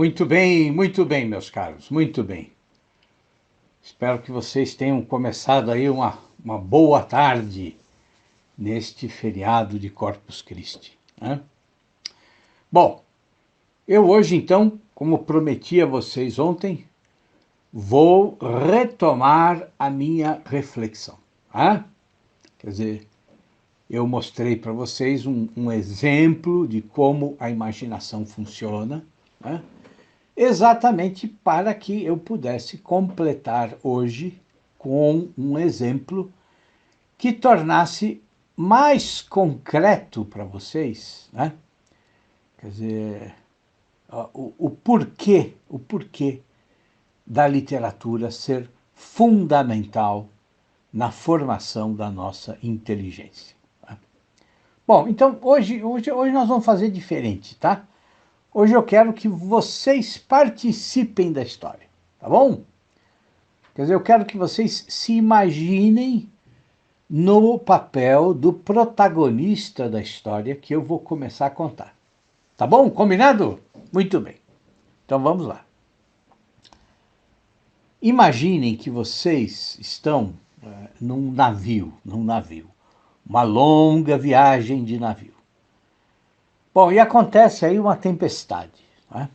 muito bem, meus caros, muito bem. Espero que vocês tenham começado aí uma boa tarde neste feriado de Corpus Christi, né? Bom, eu hoje então, como prometi a vocês ontem, vou retomar a minha reflexão, né? Quer dizer, eu mostrei para vocês um exemplo de como a imaginação funciona, né? Exatamente para que eu pudesse completar hoje com um exemplo que tornasse mais concreto para vocês, né? Quer dizer, o porquê da literatura ser fundamental na formação da nossa inteligência. Tá? Bom, então hoje nós vamos fazer diferente, tá? Hoje eu quero que vocês participem da história, tá bom? Quer dizer, eu quero que vocês se imaginem no papel do protagonista da história que eu vou começar a contar. Tá bom? Combinado? Muito bem. Então vamos lá. Imaginem que vocês estão num navio, uma longa viagem de navio. Bom, e acontece aí uma tempestade, né?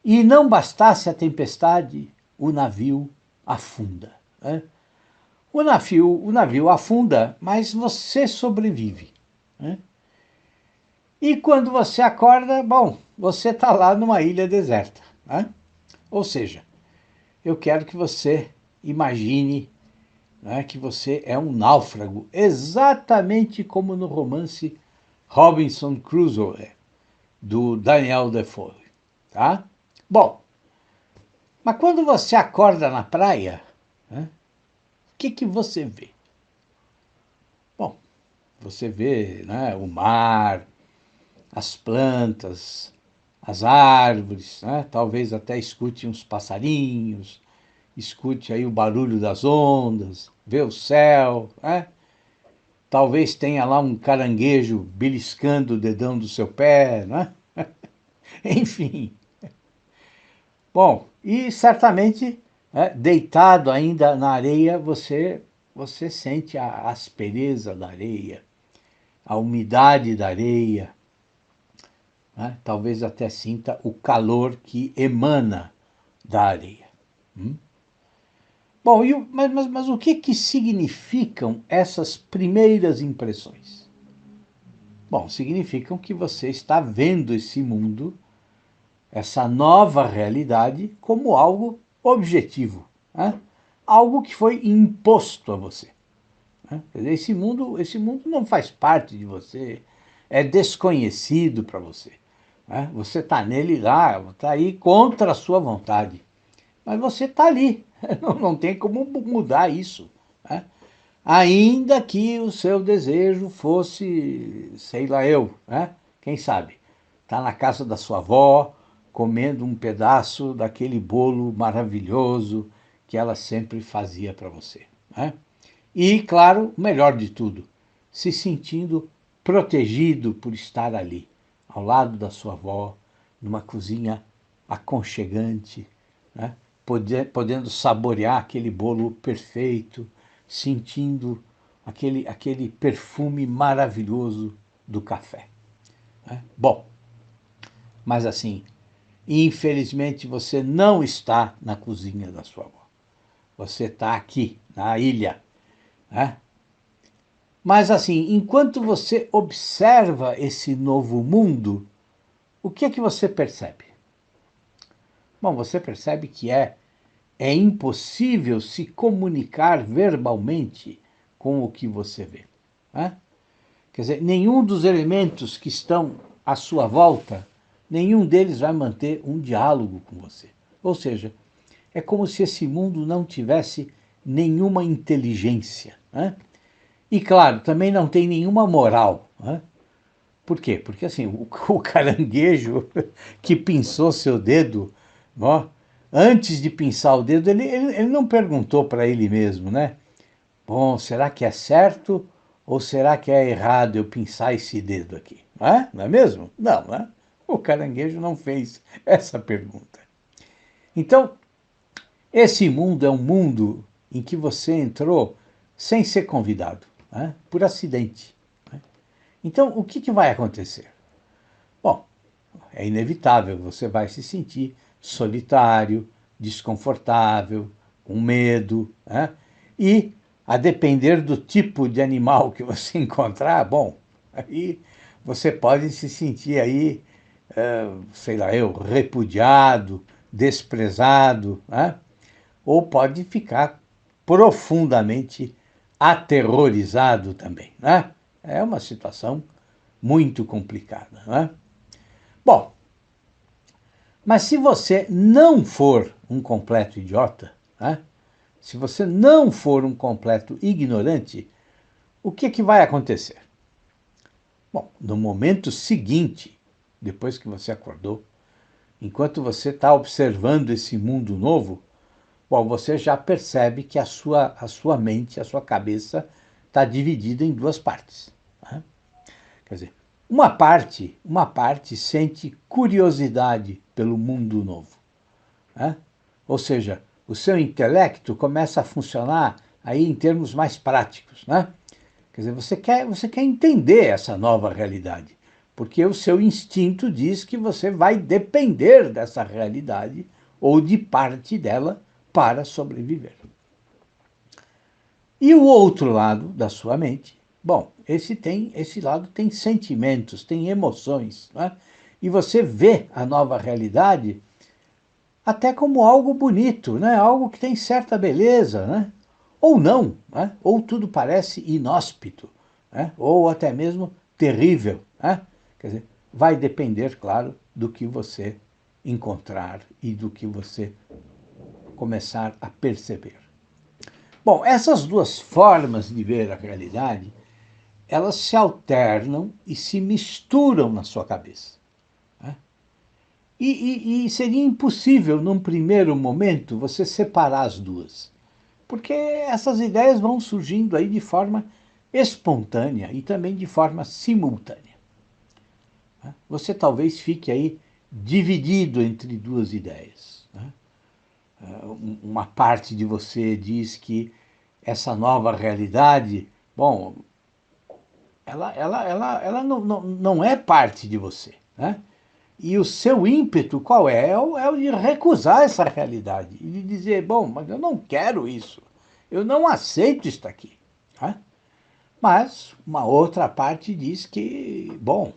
E não bastasse a tempestade, o navio afunda, né? O navio afunda, mas você sobrevive, né? E quando você acorda, bom, você está lá numa ilha deserta, né? Ou seja, eu quero que você imagine, né, que você é um náufrago, exatamente como no romance Robinson Crusoe, do Daniel Defoe, tá? Bom, mas quando você acorda na praia, né, o que você vê? Bom, você vê, né, o mar, as plantas, as árvores, né? Talvez até escute uns passarinhos, escute aí o barulho das ondas, vê o céu, né? Talvez tenha lá um caranguejo beliscando o dedão do seu pé, né? Enfim. Bom, e certamente, né, deitado ainda na areia, você sente a aspereza da areia, a umidade da areia, né? Talvez até sinta o calor que emana da areia. Bom, mas o que significam essas primeiras impressões? Bom, significam que você está vendo esse mundo, essa nova realidade, como algo objetivo, né? Algo que foi imposto a você, né? Quer dizer, esse mundo não faz parte de você, é desconhecido para você, né? Você está nele lá, está aí contra a sua vontade, mas você está ali, não tem como mudar isso, né? Ainda que o seu desejo fosse, sei lá eu, né? Quem sabe, está na casa da sua avó, comendo um pedaço daquele bolo maravilhoso que ela sempre fazia para você, né? E, claro, o melhor de tudo, se sentindo protegido por estar ali, ao lado da sua avó, numa cozinha aconchegante, né? Podendo saborear aquele bolo perfeito, sentindo aquele perfume maravilhoso do café, né? Bom, mas assim, infelizmente você não está na cozinha da sua avó. Você está aqui, na ilha, né? Mas assim, enquanto você observa esse novo mundo, o que é que você percebe? Bom, você percebe que é impossível se comunicar verbalmente com o que você vê, né? Quer dizer, nenhum dos elementos que estão à sua volta, nenhum deles vai manter um diálogo com você. Ou seja, é como se esse mundo não tivesse nenhuma inteligência, né? E, claro, também não tem nenhuma moral, né? Por quê? Porque, assim, o caranguejo que pinçou seu dedo, ó, antes de pinçar o dedo, ele não perguntou para ele mesmo, né? Bom, será que é certo ou será que é errado eu pinçar esse dedo aqui? Não é? Não é mesmo? Não, né? O caranguejo não fez essa pergunta. Então, esse mundo é um mundo em que você entrou sem ser convidado, né? Por acidente. Né? Então, o que vai acontecer? Bom, é inevitável, você vai se sentir solitário, desconfortável, com medo, né? E, a depender do tipo de animal que você encontrar, bom, aí você pode se sentir aí, sei lá eu, repudiado, desprezado, né? Ou pode ficar profundamente aterrorizado também, né? É uma situação muito complicada, né? Bom, mas se você não for um completo idiota, né? Se você não for um completo ignorante, o que vai acontecer? Bom, no momento seguinte, depois que você acordou, enquanto você está observando esse mundo novo, bom, você já percebe que a sua mente, a sua cabeça está dividida em duas partes. Né? Quer dizer, uma parte sente curiosidade pelo mundo novo. Né? Ou seja, o seu intelecto começa a funcionar aí em termos mais práticos. Né? Quer dizer, você quer entender essa nova realidade, porque o seu instinto diz que você vai depender dessa realidade ou de parte dela para sobreviver. E o outro lado da sua mente, bom, esse lado tem sentimentos, tem emoções, né? E você vê a nova realidade até como algo bonito, né? Algo que tem certa beleza, né? Ou não, né? Ou tudo parece inóspito, né? Ou até mesmo terrível, né? Quer dizer, vai depender, claro, do que você encontrar e do que você começar a perceber. Bom, essas duas formas de ver a realidade, elas se alternam e se misturam na sua cabeça. Né? E seria impossível, num primeiro momento, você separar as duas. Porque essas ideias vão surgindo aí de forma espontânea e também de forma simultânea. Né? Você talvez fique aí dividido entre duas ideias. Né? Uma parte de você diz que essa nova realidade, bom, ela não é parte de você, né? E o seu ímpeto qual é? É o de recusar essa realidade e de dizer, bom, mas eu não quero isso, eu não aceito isso aqui. Né? Mas uma outra parte diz que, bom,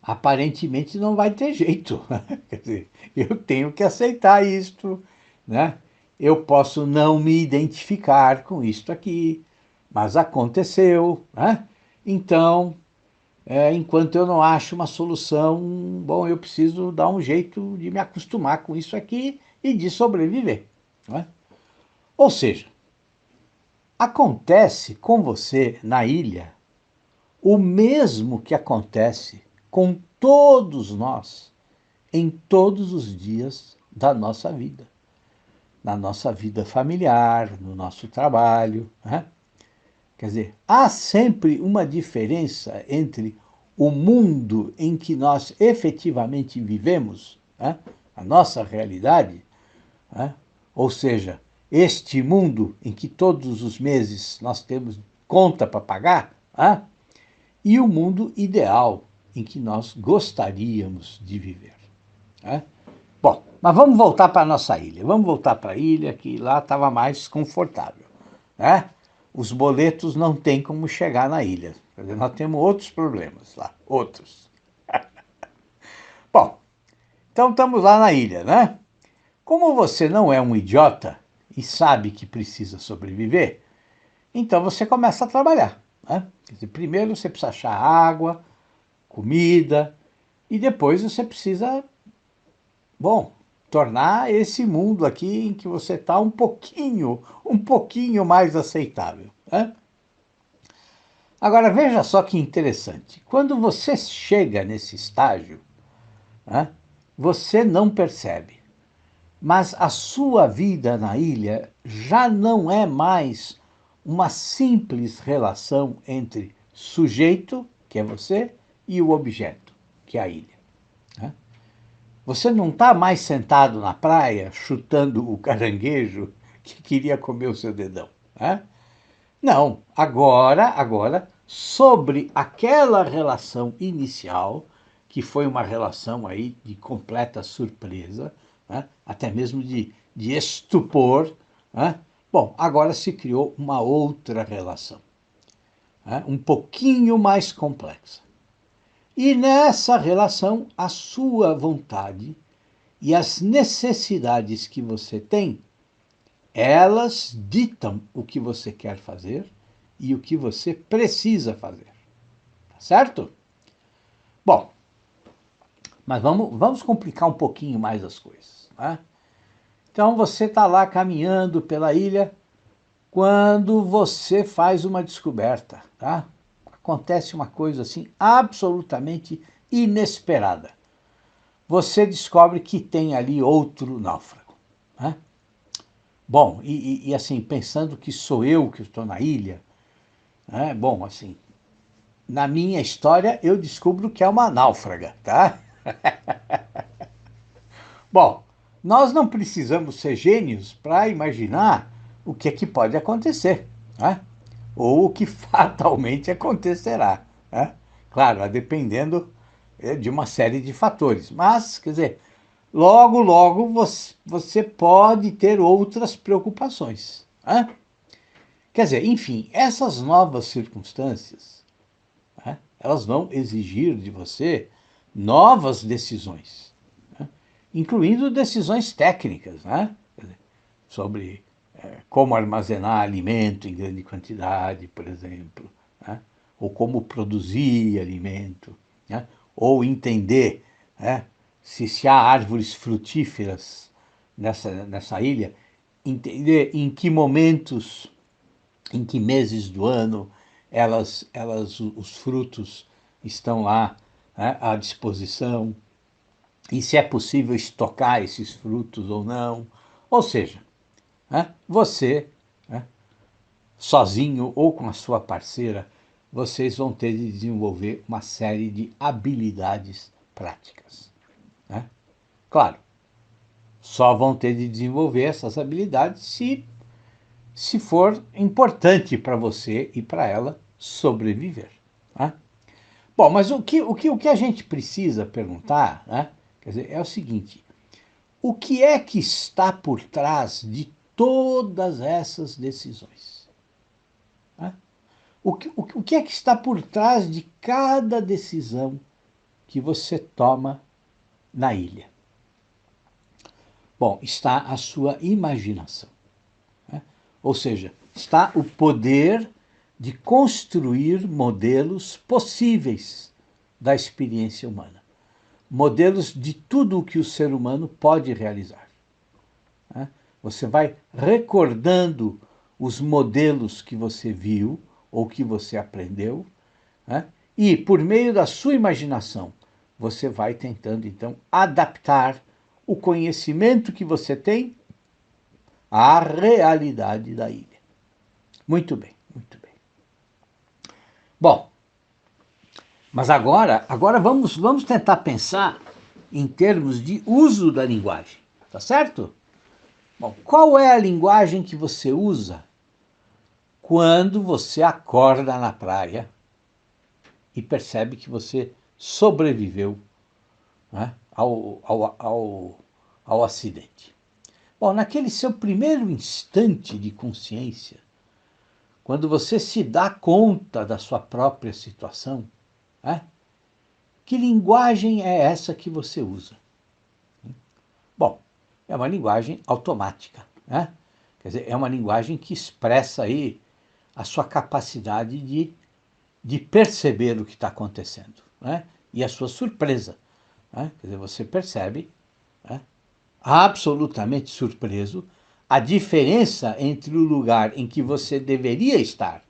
aparentemente não vai ter jeito. Quer dizer, eu tenho que aceitar isto, né? Eu posso não me identificar com isto aqui, mas aconteceu, né? Então, enquanto eu não acho uma solução, bom, eu preciso dar um jeito de me acostumar com isso aqui e de sobreviver. Né? Ou seja, acontece com você na ilha o mesmo que acontece com todos nós em todos os dias da nossa vida. Na nossa vida familiar, no nosso trabalho. Né? Quer dizer, há sempre uma diferença entre o mundo em que nós efetivamente vivemos, né? A nossa realidade, né? Ou seja, este mundo em que todos os meses nós temos conta para pagar, né? E o mundo ideal em que nós gostaríamos de viver. Né? Bom, mas vamos voltar para a nossa ilha. Vamos voltar para a ilha, que lá estava mais confortável. Né? Os boletos não têm como chegar na ilha. Quer dizer, nós temos outros problemas lá, outros. Bom, então estamos lá na ilha, né? Como você não é um idiota e sabe que precisa sobreviver, então você começa a trabalhar. Né? Quer dizer, primeiro você precisa achar água, comida, e depois você precisa, bom, tornar esse mundo aqui em que você está um pouquinho mais aceitável. Né? Agora, veja só que interessante. Quando você chega nesse estágio, né, você não percebe, mas a sua vida na ilha já não é mais uma simples relação entre sujeito, que é você, e o objeto, que é a ilha. né? Você não está mais sentado na praia chutando o caranguejo que queria comer o seu dedão, né? Não, agora, sobre aquela relação inicial, que foi uma relação aí de completa surpresa, né? Até mesmo de estupor, né? Bom, agora se criou uma outra relação, né? Um pouquinho mais complexa. E nessa relação, a sua vontade e as necessidades que você tem, elas ditam o que você quer fazer e o que você precisa fazer. Tá certo? Bom, mas vamos complicar um pouquinho mais as coisas. Né? Então você está lá caminhando pela ilha quando você faz uma descoberta. Tá? Acontece uma coisa assim absolutamente inesperada. Você descobre que tem ali outro náufrago. Né? Bom, e assim, pensando que sou eu que estou na ilha, né? Bom, assim, na minha história eu descubro que é uma náufraga, tá? Bom, nós não precisamos ser gênios para imaginar o que é que pode acontecer, né? Ou o que fatalmente acontecerá, né? Claro, dependendo de uma série de fatores. Mas, quer dizer, logo você pode ter outras preocupações, né? Quer dizer, enfim, essas novas circunstâncias, né, elas vão exigir de você novas decisões, né, incluindo decisões técnicas, né, sobre como armazenar alimento em grande quantidade, por exemplo, né, ou como produzir alimento, né, ou entender, né, se há árvores frutíferas nessa ilha, entender em que momentos, em que meses do ano os frutos estão lá, né, à disposição, e se é possível estocar esses frutos ou não. Ou seja, né, você, né, sozinho ou com a sua parceira, vocês vão ter de desenvolver uma série de habilidades práticas. Né? Claro, só vão ter de desenvolver essas habilidades se for importante para você e para ela sobreviver. Né? Bom, mas o que a gente precisa perguntar, né, quer dizer, é o seguinte: o que é que está por trás de todas essas decisões? Né? O que é que está por trás de cada decisão que você toma na ilha? Bom, está a sua imaginação. Né? Ou seja, está o poder de construir modelos possíveis da experiência humana. Modelos de tudo o que o ser humano pode realizar. Né? Você vai recordando os modelos que você viu ou que você aprendeu, né? E, por meio da sua imaginação, você vai tentando, então, adaptar o conhecimento que você tem à realidade da ilha. Muito bem, muito bem. Bom, mas agora vamos tentar pensar em termos de uso da linguagem, tá certo? Bom, qual é a linguagem que você usa quando você acorda na praia e percebe que você sobreviveu, né, ao acidente? Bom, naquele seu primeiro instante de consciência, quando você se dá conta da sua própria situação, né, que linguagem é essa que você usa? Bom, é uma linguagem automática, né? Quer dizer, é uma linguagem que expressa aí a sua capacidade de perceber o que está acontecendo, né? E a sua surpresa, né? Quer dizer, você percebe, né, absolutamente surpreso, a diferença entre o lugar em que você deveria estar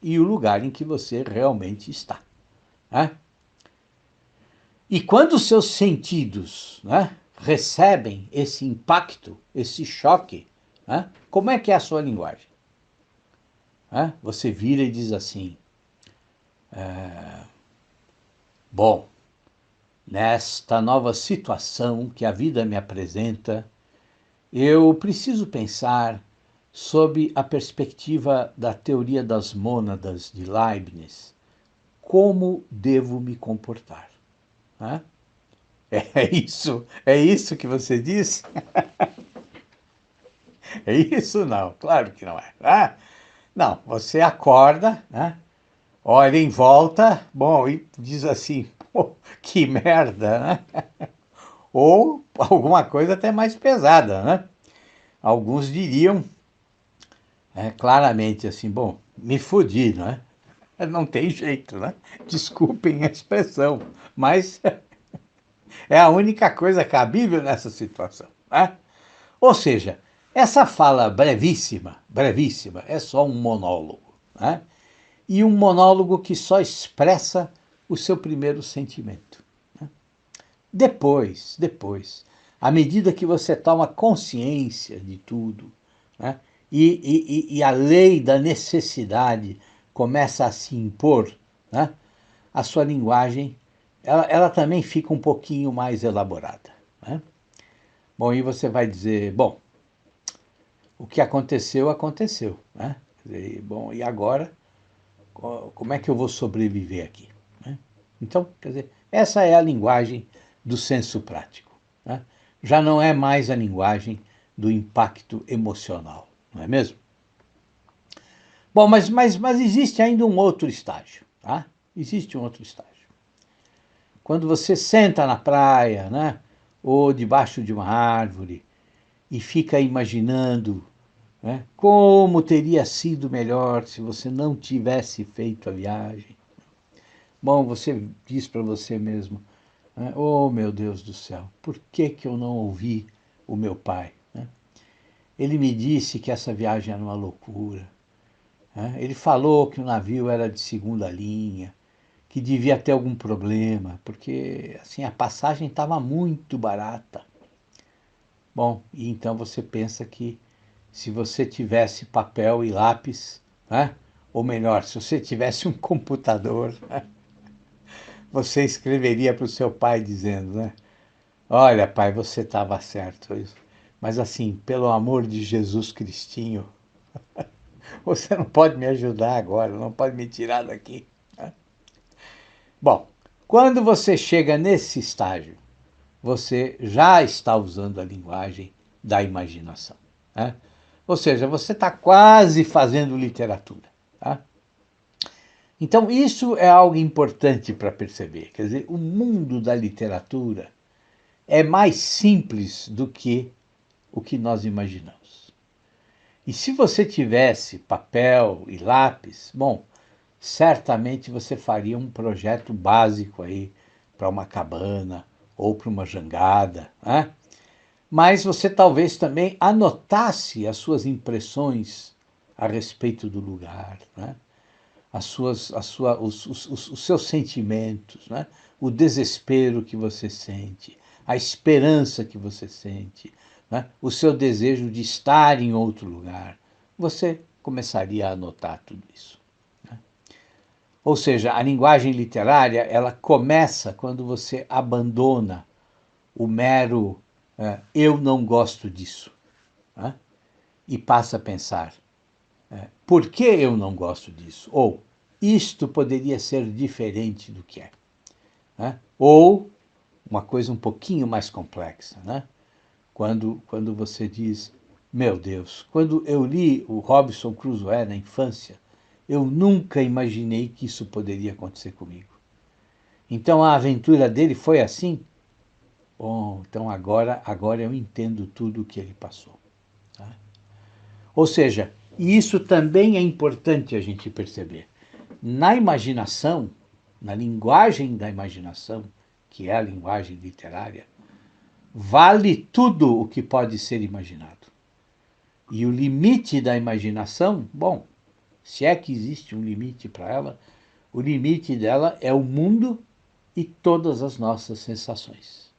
e o lugar em que você realmente está. Né? E quando os seus sentidos, né, recebem esse impacto, esse choque, né, como é que é a sua linguagem? Né? Você vira e diz assim: bom, nesta nova situação que a vida me apresenta, eu preciso pensar sob a perspectiva da teoria das mônadas de Leibniz, como devo me comportar. Né? É isso que você diz? É isso não, claro que não é. Né? Não, você acorda, né? Olha em volta, bom, e diz assim, pô, que merda, né? Ou alguma coisa até mais pesada, né? Alguns diriam claramente assim, bom, me fudi, não é? Não tem jeito, né? Desculpem a expressão, mas é a única coisa cabível nessa situação, né? Ou seja, essa fala brevíssima, é só um monólogo, né? E um monólogo que só expressa o seu primeiro sentimento. Né? Depois, à medida que você toma consciência de tudo, né? E a lei da necessidade começa a se impor, né? A sua linguagem ela também fica um pouquinho mais elaborada. Né? Bom, e você vai dizer, bom, o que aconteceu, aconteceu. Né? Bom, e agora, como é que eu vou sobreviver aqui? Né? Então, quer dizer, essa é a linguagem do senso prático. Né? Já não é mais a linguagem do impacto emocional, não é mesmo? Bom, mas existe ainda um outro estágio. Tá? Existe um outro estágio. Quando você senta na praia, né? Ou debaixo de uma árvore e fica imaginando, né, como teria sido melhor se você não tivesse feito a viagem. Bom, você diz para você mesmo, né, oh meu Deus do céu, por que que eu não ouvi o meu pai? Né? Ele me disse que essa viagem era uma loucura. Né? Ele falou que o navio era de segunda linha, que devia ter algum problema, porque assim a passagem estava muito barata. Bom, e então você pensa que se você tivesse papel e lápis, né? Ou melhor, se você tivesse um computador, né? Você escreveria para o seu pai dizendo, né? Olha, pai, você estava certo, mas assim, pelo amor de Jesus Cristinho, você não pode me ajudar agora, não pode me tirar daqui. Né? Bom, quando você chega nesse estágio, você já está usando a linguagem da imaginação. Né? Ou seja, você está quase fazendo literatura. Tá? Então, isso é algo importante para perceber. Quer dizer, o mundo da literatura é mais simples do que o que nós imaginamos. E se você tivesse papel e lápis, bom, certamente você faria um projeto básico aí para uma cabana ou para uma jangada, né? Mas você talvez também anotasse as suas impressões a respeito do lugar, né? Os seus sentimentos, né? O desespero que você sente, a esperança que você sente, né? O seu desejo de estar em outro lugar. Você começaria a anotar tudo isso. Né? Ou seja, a linguagem literária ela começa quando você abandona o mero eu não gosto disso. Né? E passa a pensar, por que eu não gosto disso? Ou isto poderia ser diferente do que é. Né? Ou uma coisa um pouquinho mais complexa, né? Quando você diz, meu Deus, quando eu li o Robinson Crusoe na infância, eu nunca imaginei que isso poderia acontecer comigo. Então a aventura dele foi assim? Bom, então agora eu entendo tudo o que ele passou. Tá? Ou seja, isso também é importante a gente perceber. Na imaginação, na linguagem da imaginação, que é a linguagem literária, vale tudo o que pode ser imaginado. E o limite da imaginação, bom, se é que existe um limite para ela, o limite dela é o mundo e todas as nossas sensações.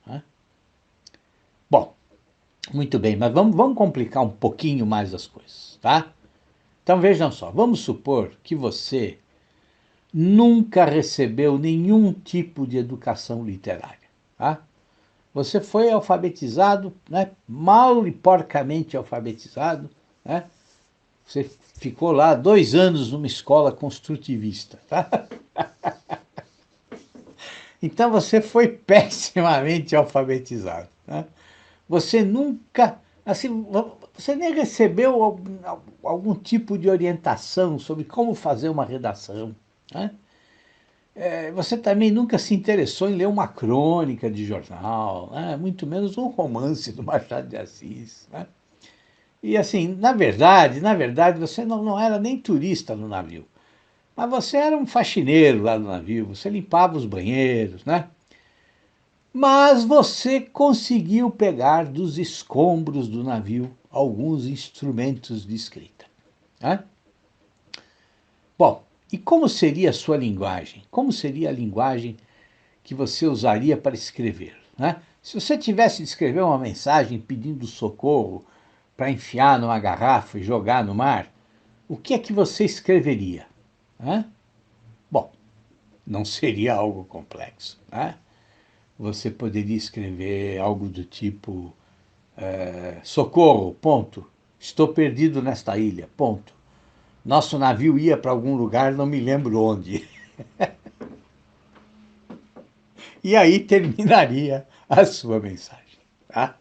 Né? Bom, muito bem, mas vamos complicar um pouquinho mais as coisas, tá? Então vejam só, vamos supor que você nunca recebeu nenhum tipo de educação literária. Tá? Você foi alfabetizado, né, mal e porcamente alfabetizado, né? Você ficou lá 2 anos numa escola construtivista, tá? Então você foi pessimamente alfabetizado, né? Você nunca, assim, você nem recebeu algum tipo de orientação sobre como fazer uma redação, né? Você também nunca se interessou em ler uma crônica de jornal, né? Muito menos um romance do Machado de Assis, né? E assim, na verdade, você não era nem turista no navio, mas você era um faxineiro lá no navio, você limpava os banheiros, né? Mas você conseguiu pegar dos escombros do navio alguns instrumentos de escrita, né? Bom, e como seria a sua linguagem? Como seria a linguagem que você usaria para escrever, né? Se você tivesse de escrever uma mensagem pedindo socorro para enfiar numa garrafa e jogar no mar, o que é que você escreveria? Né? Bom, não seria algo complexo, né? Você poderia escrever algo do tipo socorro, ponto. Estou perdido nesta ilha, ponto. Nosso navio ia para algum lugar, não me lembro onde. E aí terminaria a sua mensagem, tá?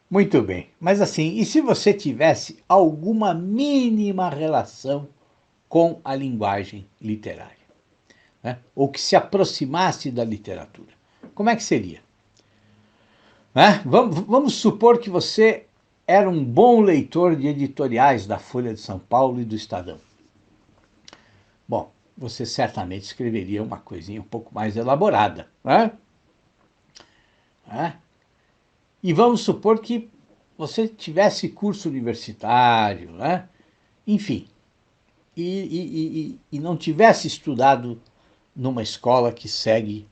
Muito bem, mas assim, e se você tivesse alguma mínima relação com a linguagem literária, né? Ou que se aproximasse da literatura? Como é que seria? Né? Vamos supor que você era um bom leitor de editoriais da Folha de São Paulo e do Estadão. Bom, você certamente escreveria uma coisinha um pouco mais elaborada, né? Né? E vamos supor que você tivesse curso universitário, né? Enfim, e não tivesse estudado numa escola que segue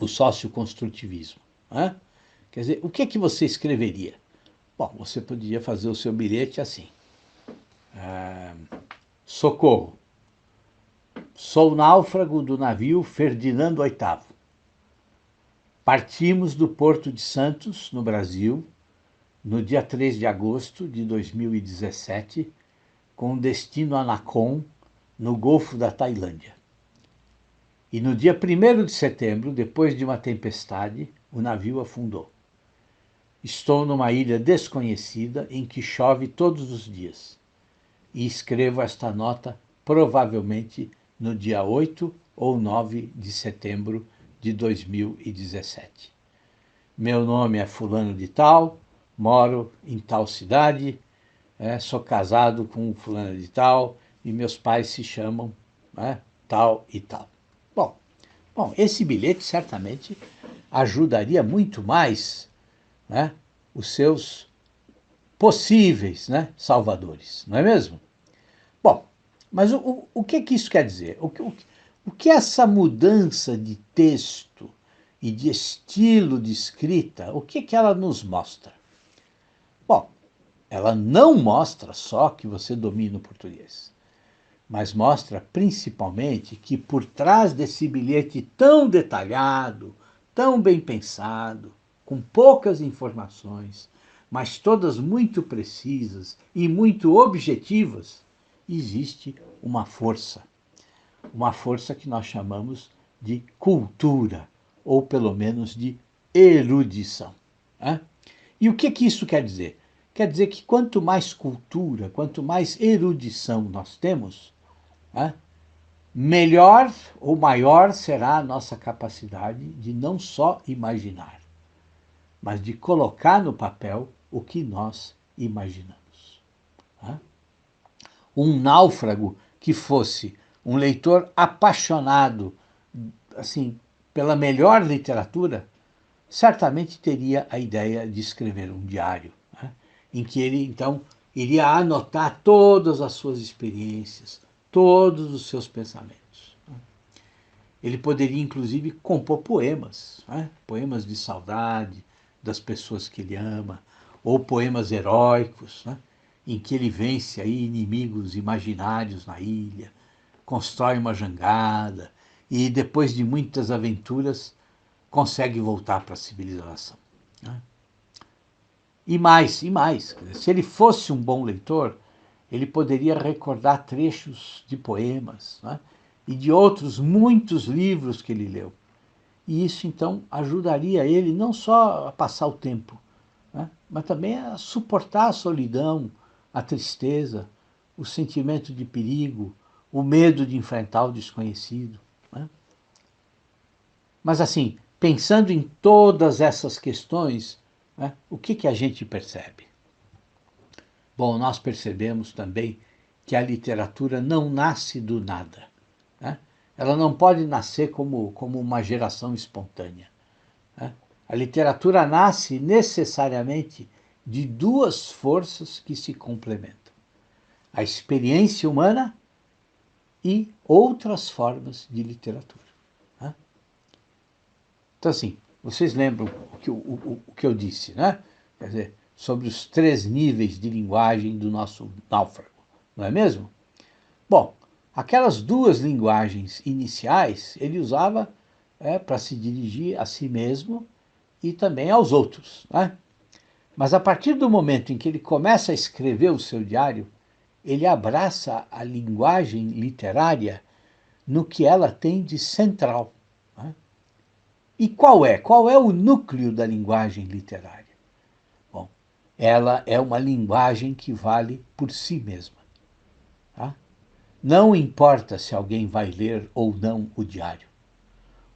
o socioconstrutivismo, né? Quer dizer, o que é que você escreveria? Bom, você poderia fazer o seu bilhete assim: socorro, sou náufrago do navio Ferdinando VIII. Partimos do Porto de Santos, no Brasil, no dia 3 de agosto de 2017, com destino a Nakhon, no Golfo da Tailândia. E no dia 1º de setembro, depois de uma tempestade, o navio afundou. Estou numa ilha desconhecida em que chove todos os dias. E escrevo esta nota provavelmente no dia 8 ou 9 de setembro de 2017. Meu nome é fulano de tal, moro em tal cidade, sou casado com fulano de tal e meus pais se chamam tal e tal. Bom, bom, esse bilhete certamente ajudaria muito mais, né, os seus possíveis, né, salvadores, não é mesmo? Bom, mas o que isso quer dizer? O que essa mudança de texto e de estilo de escrita, o que ela nos mostra? Bom, ela não mostra só que você domina o português, mas mostra principalmente que por trás desse bilhete tão detalhado, tão bem pensado, com poucas informações, mas todas muito precisas e muito objetivas, existe uma força que nós chamamos de cultura, ou pelo menos de erudição. Né? E o que isso quer dizer? Quer dizer que quanto mais cultura, quanto mais erudição nós temos, né, melhor ou maior será a nossa capacidade de não só imaginar, mas de colocar no papel o que nós imaginamos. Né? Um náufrago que fosse um leitor apaixonado, assim, pela melhor literatura, certamente teria a ideia de escrever um diário, né, em que ele, então, iria anotar todas as suas experiências, todos os seus pensamentos. Ele poderia, inclusive, compor poemas, né, poemas de saudade das pessoas que ele ama, ou poemas heróicos, né, em que ele vence aí inimigos imaginários na ilha, constrói uma jangada e, depois de muitas aventuras, consegue voltar para a civilização. Né? E mais, e mais. Se ele fosse um bom leitor, ele poderia recordar trechos de poemas, né? E de outros muitos livros que ele leu. E isso, então, ajudaria ele não só a passar o tempo, né? Mas também a suportar a solidão, a tristeza, o sentimento de perigo, o medo de enfrentar o desconhecido. Né? Mas assim, pensando em todas essas questões, né, o que a gente percebe? Bom, nós percebemos também que a literatura não nasce do nada. Né? Ela não pode nascer como uma geração espontânea. Né? A literatura nasce necessariamente de duas forças que se complementam: a experiência humana e outras formas de literatura. Né? Então, assim, vocês lembram o que eu disse, né? Quer dizer, sobre os 3 níveis de linguagem do nosso náufrago, não é mesmo? Bom, aquelas 2 linguagens iniciais ele usava para se dirigir a si mesmo e também aos outros. Né? Mas a partir do momento em que ele começa a escrever o seu diário, ele abraça a linguagem literária no que ela tem de central. Né? E qual é? Qual é o núcleo da linguagem literária? Bom, ela é uma linguagem que vale por si mesma. Tá? Não importa se alguém vai ler ou não o diário.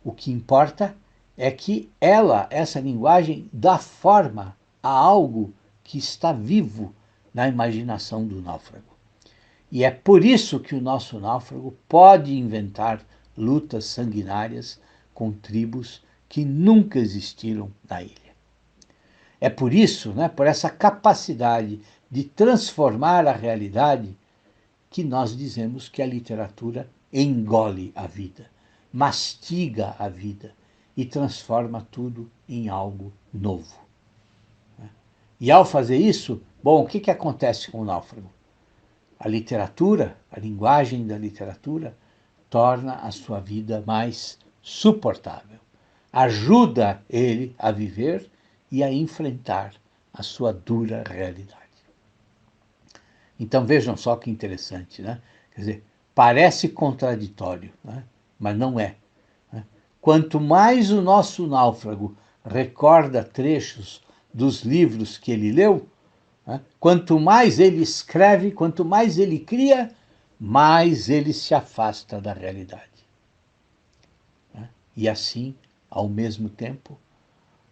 O que importa é que essa linguagem, dá forma a algo que está vivo na imaginação do náufrago. E é por isso que o nosso náufrago pode inventar lutas sanguinárias com tribos que nunca existiram na ilha. É por isso, né, por essa capacidade de transformar a realidade, que nós dizemos que a literatura engole a vida, mastiga a vida e transforma tudo em algo novo. E ao fazer isso, bom, o que acontece com o náufrago? A literatura, a linguagem da literatura, torna a sua vida mais suportável. Ajuda ele a viver e a enfrentar a sua dura realidade. Então vejam só que interessante, né? Quer dizer, parece contraditório, né? Mas não é. Né? Quanto mais o nosso náufrago recorda trechos dos livros que ele leu, né? Quanto mais ele escreve, quanto mais ele cria, mais ele se afasta da realidade. Né? E assim, ao mesmo tempo,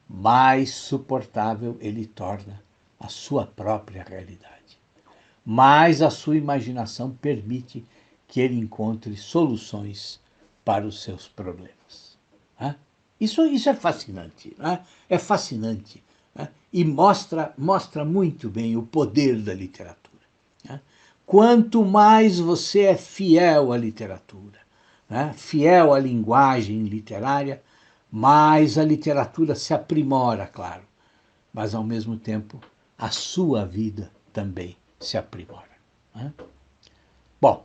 mais suportável ele torna a sua própria realidade. Mais a sua imaginação permite que ele encontre soluções para os seus problemas. Né? Isso é fascinante. Né? É fascinante. Né? E mostra muito bem o poder da literatura. Né? Quanto mais você é fiel à literatura, né? Fiel à linguagem literária, mais a literatura se aprimora, claro, mas ao mesmo tempo a sua vida também se aprimora. Né? Bom,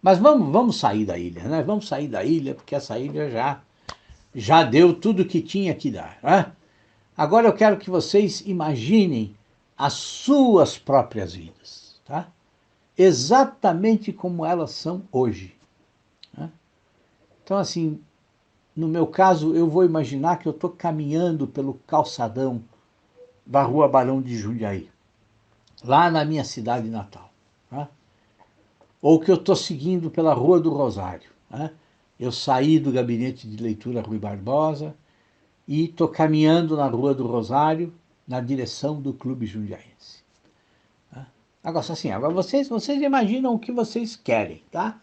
mas vamos sair da ilha, né? Vamos sair da ilha, porque essa ilha já deu tudo que tinha que dar. Né? Agora eu quero que vocês imaginem as suas próprias vidas, tá? Exatamente como elas são hoje. Né? Então, assim, no meu caso, eu vou imaginar que eu estou caminhando pelo calçadão da Rua Barão de Jundiaí, lá na minha cidade natal. Né? Ou que eu estou seguindo pela Rua do Rosário. Né? Eu saí do gabinete de leitura Rui Barbosa e estou caminhando na Rua do Rosário, na direção do Clube Jundiaense. Né? Agora, assim, vocês imaginam o que vocês querem, tá?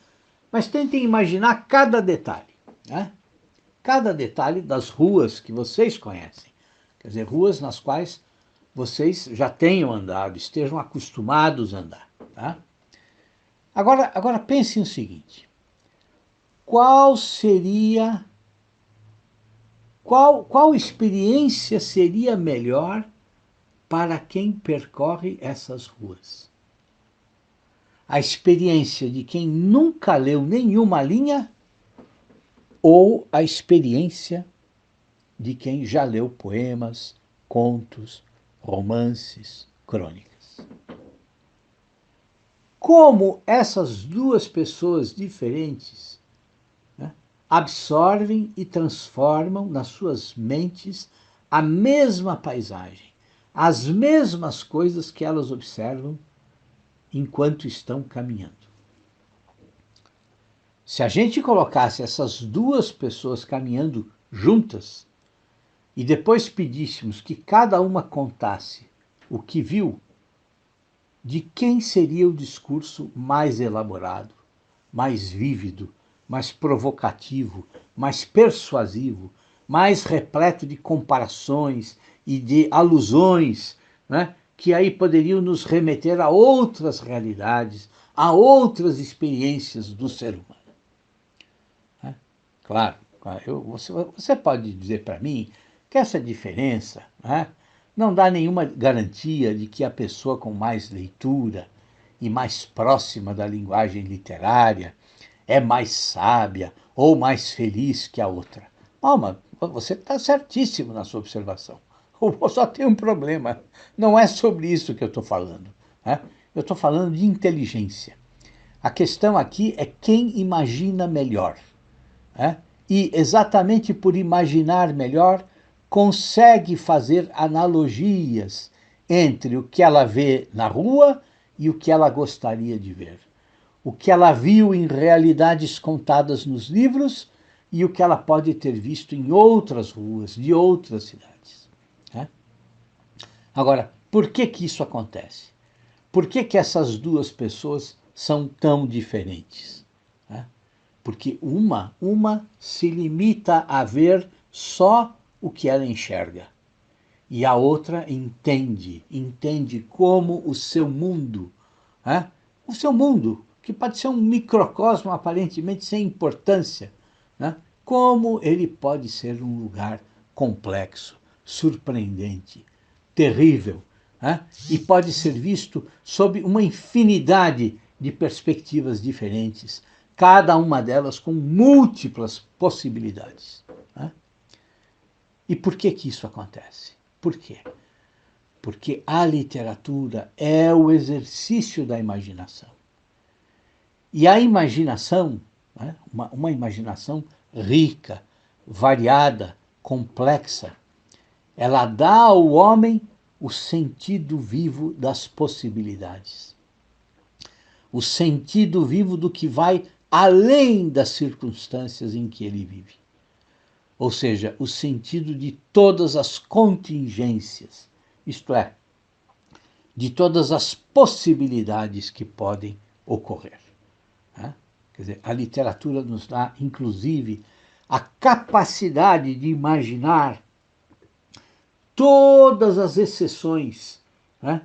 Mas tentem imaginar cada detalhe. Né? Cada detalhe das ruas que vocês conhecem. Quer dizer, ruas nas quais vocês já tenham andado, estejam acostumados a andar. Tá? Agora pense o seguinte: qual experiência seria melhor para quem percorre essas ruas? A experiência de quem nunca leu nenhuma linha ou a experiência de quem já leu poemas, contos, romances, crônicas? Como essas duas pessoas diferentes, né, absorvem e transformam nas suas mentes a mesma paisagem, as mesmas coisas que elas observam enquanto estão caminhando. Se a gente colocasse essas duas pessoas caminhando juntas e depois pedíssemos que cada uma contasse o que viu, de quem seria o discurso mais elaborado, mais vívido, mais provocativo, mais persuasivo, mais repleto de comparações e de alusões, né, que aí poderiam nos remeter a outras realidades, a outras experiências do ser humano? Né? Claro, você pode dizer para mim que essa diferença, né, não dá nenhuma garantia de que a pessoa com mais leitura e mais próxima da linguagem literária é mais sábia ou mais feliz que a outra. Mas você está certíssimo na sua observação. Só tem um problema. Não é sobre isso que eu estou falando. Né? Eu estou falando de inteligência. A questão aqui é quem imagina melhor. Né? E exatamente por imaginar melhor, consegue fazer analogias entre o que ela vê na rua e o que ela gostaria de ver. O que ela viu em realidades contadas nos livros e o que ela pode ter visto em outras ruas, de outras cidades. Né? Agora, por que isso acontece? Por que essas duas pessoas são tão diferentes? Né? Porque uma se limita a ver só o que ela enxerga. E a outra entende como o seu mundo, né? O seu mundo, que pode ser um microcosmo aparentemente sem importância, né? Como ele pode ser um lugar complexo, surpreendente, terrível, né? E pode ser visto sob uma infinidade de perspectivas diferentes, cada uma delas com múltiplas possibilidades. Né? E por que isso acontece? Por quê? Porque a literatura é o exercício da imaginação. E a imaginação, né, uma imaginação rica, variada, complexa, ela dá ao homem o sentido vivo das possibilidades. O sentido vivo do que vai além das circunstâncias em que ele vive. Ou seja, o sentido de todas as contingências, isto é, de todas as possibilidades que podem ocorrer. Né? Quer dizer, a literatura nos dá, inclusive, a capacidade de imaginar todas as exceções, né?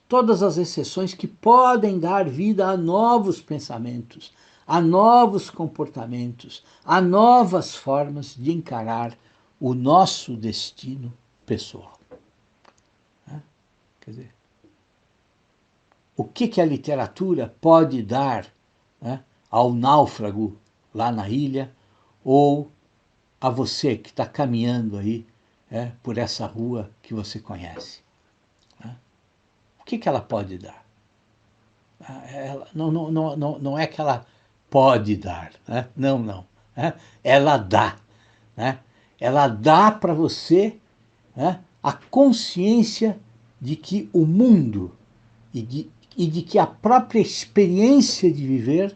Todas as exceções que podem dar vida a novos pensamentos, a novos comportamentos, a novas formas de encarar o nosso destino pessoal. Né? Quer dizer, o que a literatura pode dar, né, ao náufrago lá na ilha ou a você que está caminhando aí, por essa rua que você conhece? Né? O que ela pode dar? Ela, não é que ela pode dar, né? Não. Né? Ela dá. Né? Ela dá para você, né, a consciência de que o mundo e de que a própria experiência de viver,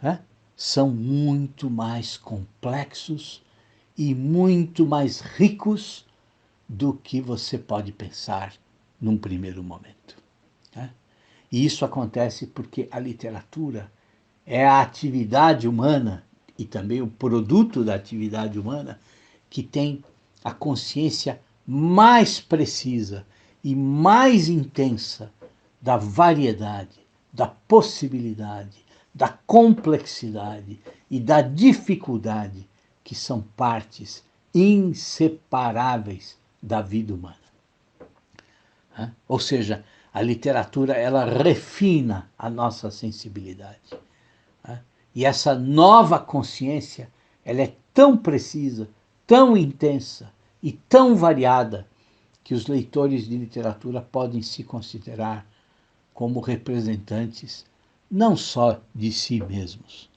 né, são muito mais complexos e muito mais ricos do que você pode pensar num primeiro momento. Né? E isso acontece porque a literatura é a atividade humana e também o produto da atividade humana que tem a consciência mais precisa e mais intensa da variedade, da possibilidade, da complexidade e da dificuldade que são partes inseparáveis da vida humana. Ou seja, A literatura, ela refina a nossa sensibilidade. Né? E essa nova consciência, ela é tão precisa, tão intensa e tão variada que os leitores de literatura podem se considerar como representantes não só de si mesmos,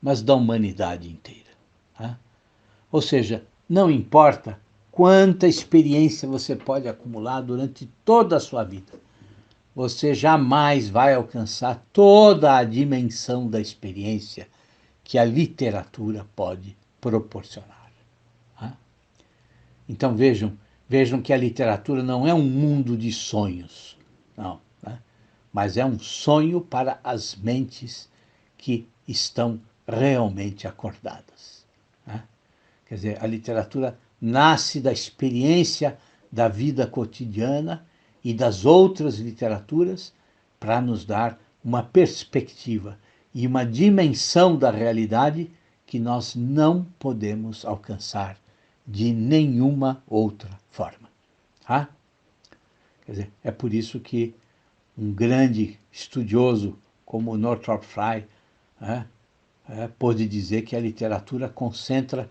mas da humanidade inteira. Né? Ou seja, não importa quanta experiência você pode acumular durante toda a sua vida, você jamais vai alcançar toda a dimensão da experiência que a literatura pode proporcionar. Né? Então vejam que a literatura não é um mundo de sonhos, não, né? Mas é um sonho para as mentes que estão realmente acordadas. Né? Quer dizer, a literatura nasce da experiência da vida cotidiana e das outras literaturas para nos dar uma perspectiva e uma dimensão da realidade que nós não podemos alcançar de nenhuma outra forma. Tá? Quer dizer, é por isso que um grande estudioso como Northrop Frye pôde dizer que a literatura concentra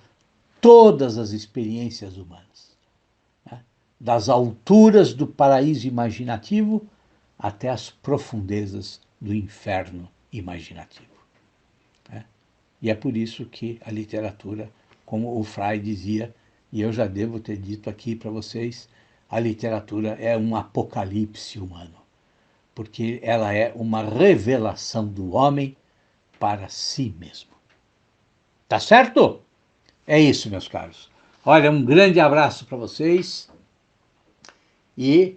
todas as experiências humanas, né? Das alturas do paraíso imaginativo até as profundezas do inferno imaginativo. Né? E é por isso que a literatura, como o Frei dizia, e eu já devo ter dito aqui para vocês, a literatura é um apocalipse humano, porque ela é uma revelação do homem para si mesmo. Tá certo? É isso, meus caros. Olha, um grande abraço para vocês e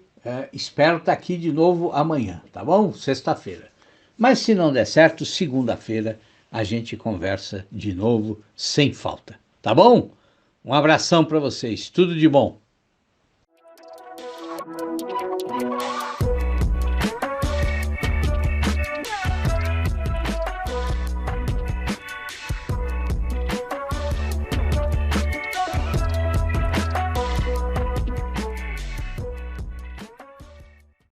espero estar aqui de novo amanhã, tá bom? Sexta-feira. Mas se não der certo, segunda-feira a gente conversa de novo sem falta, tá bom? Um abração para vocês, tudo de bom.